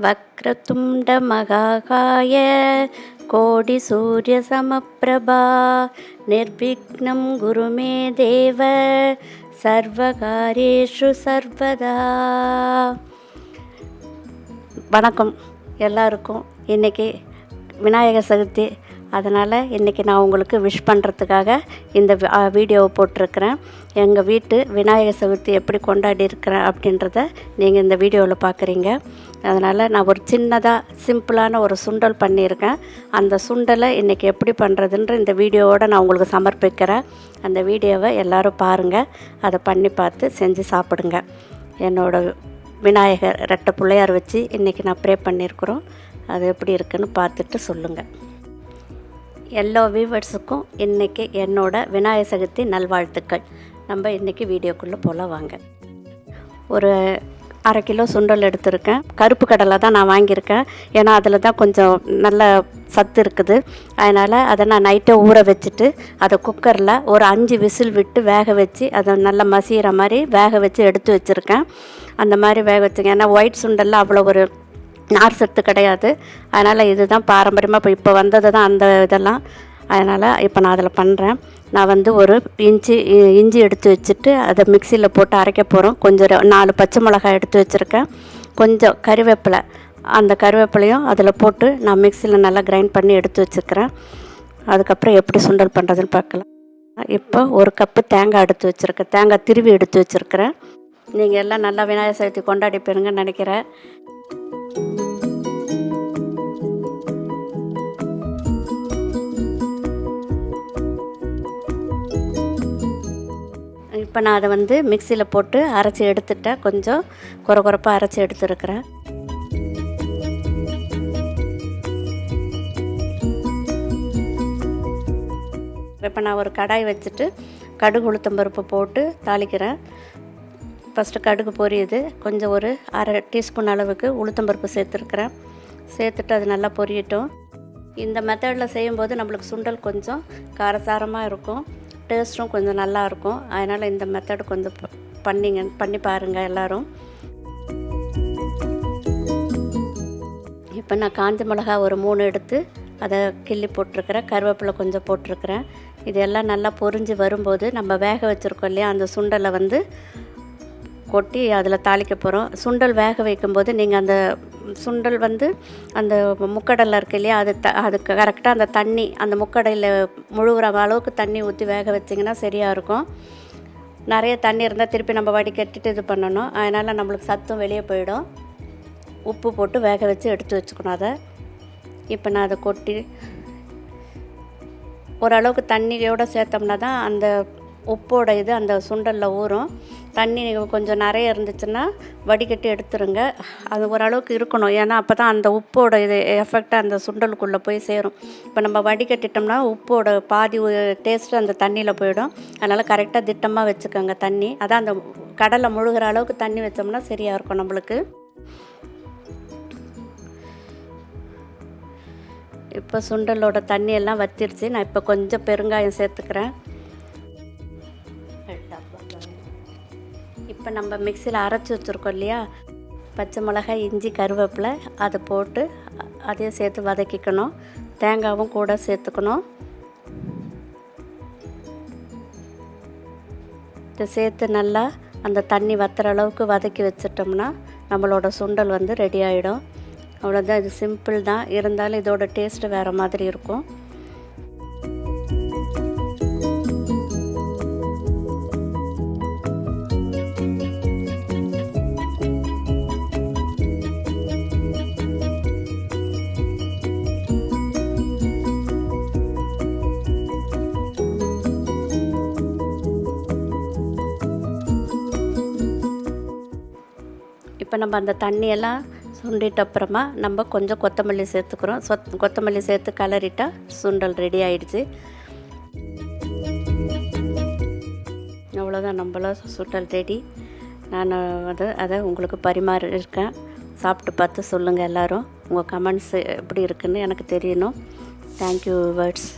வக்ரதுண்ட மகாகாய கோடி சூரிய சமப்பிரபா நிர்விக்னம் குருமே தேவ சர்வகாரியேஷு சர்வதா. வணக்கம் எல்லாருக்கும். இன்றைக்கி விநாயகர் சதுர்த்தி, அதனால் இன்றைக்கி நான் உங்களுக்கு விஷ் பண்ணுறதுக்காக இந்த வீடியோவை போட்டிருக்கிறேன். எங்கள் வீட்டு விநாயகர் சதுர்த்தி எப்படி கொண்டாடி இருக்கிறேன் அப்படின்றத நீங்கள் இந்த வீடியோவில் பார்க்குறீங்க. அதனால் நான் ஒரு சின்னதாக சிம்பிளான ஒரு சுண்டல் பண்ணியிருக்கேன். அந்த சுண்டலை இன்றைக்கி எப்படி பண்ணுறதுன்ற இந்த வீடியோவோடு நான் உங்களுக்கு சமர்ப்பிக்கிறேன். அந்த வீடியோவை எல்லோரும் பாருங்கள், அதை பண்ணி பார்த்து செஞ்சு சாப்பிடுங்க. என்னோடய விநாயகர் ரெட்டை பிள்ளையார் வச்சு இன்றைக்கி நான் ப்ரே பண்ணியிருக்கிறோம். அது எப்படி இருக்குன்னு பார்த்துட்டு சொல்லுங்கள். எல்லா வியூவர்ஸுக்கும் இன்றைக்கி என்னோடய விநாயகர் சதுர்த்தி நல்வாழ்த்துக்கள். நம்ம இன்றைக்கி வீடியோக்குள்ளே போகலாம் வாங்க. ஒரு 1/2 கிலோ சுண்டல் எடுத்திருக்கேன். கருப்பு கடலை தான் நான் வாங்கியிருக்கேன். ஏன்னா அதில் தான் கொஞ்சம் நல்ல சத்து இருக்குது. அதனால் அதை நான் நைட்டை ஊற வச்சுட்டு அதை குக்கரில் ஒரு 5 விசில் விட்டு வேக வச்சு அதை நல்லா மசிகிற மாதிரி வேக வச்சு எடுத்து வச்சுருக்கேன். அந்த மாதிரி வேக வச்சுங்க. ஏன்னா ஒயிட் சுண்டலில் அவ்வளோ ஒரு நார் சத்து கிடையாது. அதனால் இது தான் பாரம்பரியமாக இப்போ வந்தது தான் அந்த இதெல்லாம். அதனால் இப்போ நான் அதில் பண்ணுறேன். நான் ஒரு இஞ்சி எடுத்து வச்சுட்டு அதை மிக்சியில் போட்டு அரைக்க போகிறோம். கொஞ்சம் 4 பச்சை மிளகாய் எடுத்து வச்சுருக்கேன். கொஞ்சம் கருவேப்பிலை, அந்த கருவேப்பிலையும் அதில் போட்டு நான் மிக்சியில் நல்லா கிரைண்ட் பண்ணி எடுத்து வச்சுருக்கிறேன். அதுக்கப்புறம் எப்படி சுண்டல் பண்ணுறதுன்னு பார்க்கலாம். இப்போ 1 கப்பு தேங்காய் எடுத்து வச்சுருக்கேன். தேங்காய் திருவி எடுத்து வச்சுருக்கிறேன். நீங்கள் எல்லாம் நல்லா விநாயகர் சதுர்த்தி கொண்டாடிப்பீருங்கன்னு நினைக்கிறேன். இப்போ நான் அதை மிக்சியில் போட்டு அரைச்சி எடுத்துட்டேன். கொஞ்சம் குறப்பாக அரைச்சி எடுத்துருக்கிறேன். இப்போ நான் ஒரு கடாய் வச்சுட்டு கடுகு உளுத்தம்பருப்பு போட்டு தாளிக்கிறேன். ஃபஸ்ட்டு கடுகு பொரியுது. கொஞ்சம் ஒரு 1/2 டீஸ்பூன் அளவுக்கு உளுத்தம்பருப்பு சேர்த்துருக்குறேன். சேர்த்துட்டு அது நல்லா பொரியட்டும். இந்த மெத்தடில் செய்யும்போது நம்மளுக்கு சுண்டல் கொஞ்சம் காரசாரமாக இருக்கும், டேஸ்ட்டும் கொஞ்சம் நல்லாயிருக்கும். அதனால் இந்த மெத்தடு கொஞ்சம் பண்ணி பாருங்கள் எல்லோரும். இப்போ நான் காஞ்ச மிளகா ஒரு 3 எடுத்து அதை கிள்ளி போட்டிருக்கிறேன். கருவேப்பிலை கொஞ்சம் போட்டிருக்கிறேன். இதெல்லாம் நல்லா பொரிஞ்சு வரும்போது நம்ம வேக வச்சுருக்கோம் இல்லையா, அந்த சுண்டலை கொட்டி அதில் தாளிக்க போகிறோம். சுண்டல் வேக வைக்கும்போது நீங்கள் அந்த சுண்டல் அந்த முக்கடலை இருக்கு இல்லையா, அதுக்கு கரெக்டாக அந்த தண்ணி அந்த முக்கடையில் முழுகிற அளவுக்கு தண்ணி ஊற்றி வேக வச்சிங்கன்னா சரியாக இருக்கும். நிறைய தண்ணி இருந்தால் திருப்பி நம்ம வடிகட்டிட்டு இது பண்ணணும். அதனால் நம்மளுக்கு சத்தும் வெளியே போயிடும். உப்பு போட்டு வேக வச்சு எடுத்து வச்சுக்கணும் அதை. இப்போ நான் அதை கொட்டி ஓரளவுக்கு தண்ணியோடு சேர்த்தோம்னா தான் அந்த உப்போட இது அந்த சுண்டலில் ஊறும். தண்ணி கொஞ்சம் நிறைய இருந்துச்சுன்னா வடிகட்டி எடுத்துருங்க. அது ஓரளவுக்கு இருக்கணும். ஏன்னா அப்போ தான் அந்த உப்போட இது எஃபெக்டாக அந்த சுண்டலுக்குள்ளே போய் சேரும். இப்போ நம்ம வடிகட்டிட்டோம்னா உப்போட பாதி டேஸ்ட்டு அந்த தண்ணியில் போயிடும். அதனால் கரெக்டாக திட்டமாக வச்சுக்கோங்க தண்ணி. அதான் அந்த கடலை முழுகிற அளவுக்கு தண்ணி வச்சோம்னா சரியாக இருக்கும் நம்மளுக்கு. இப்போ சுண்டலோட தண்ணியெல்லாம் வத்திருச்சு. நான் இப்போ கொஞ்சம் பெருங்காயம் சேர்த்துக்கிறேன். இப்போ நம்ம மிக்சியில் அரைச்சி வச்சுருக்கோம் இல்லையா, பச்சை மிளகாய், இஞ்சி, கருவேப்பிலை, அதை போட்டு அதையும் சேர்த்து வதக்கிக்கணும். தேங்காயும் கூட சேர்த்துக்கணும். இதை சேர்த்து நல்லா அந்த தண்ணி வத்துற அளவுக்கு வதக்கி வச்சிட்டோம்னா நம்மளோட சுண்டல் ரெடி ஆகிடும். அவ்வளோதான். இது சிம்பிள் தான், இருந்தாலும் இதோட டேஸ்ட்டு வேறு மாதிரி இருக்கும். இப்போ நம்ம அந்த தண்ணியெல்லாம் சுண்டிட்ட அப்புறமா நம்ம கொஞ்சம் கொத்தமல்லி சேர்த்துக்கிறோம். கொத்தமல்லி சேர்த்து கலரிட்டா சுண்டல் ரெடி ஆகிடுச்சு. அவ்வளோதான், நம்மள சுண்டல் ரெடி. நான் அதை உங்களுக்கு பரிமாறியிருக்கேன். சாப்பிட்டு பார்த்து சொல்லுங்கள் எல்லோரும். உங்கள் கமெண்ட்ஸ் எப்படி இருக்குன்னு எனக்கு தெரியணும். Thank you viewers.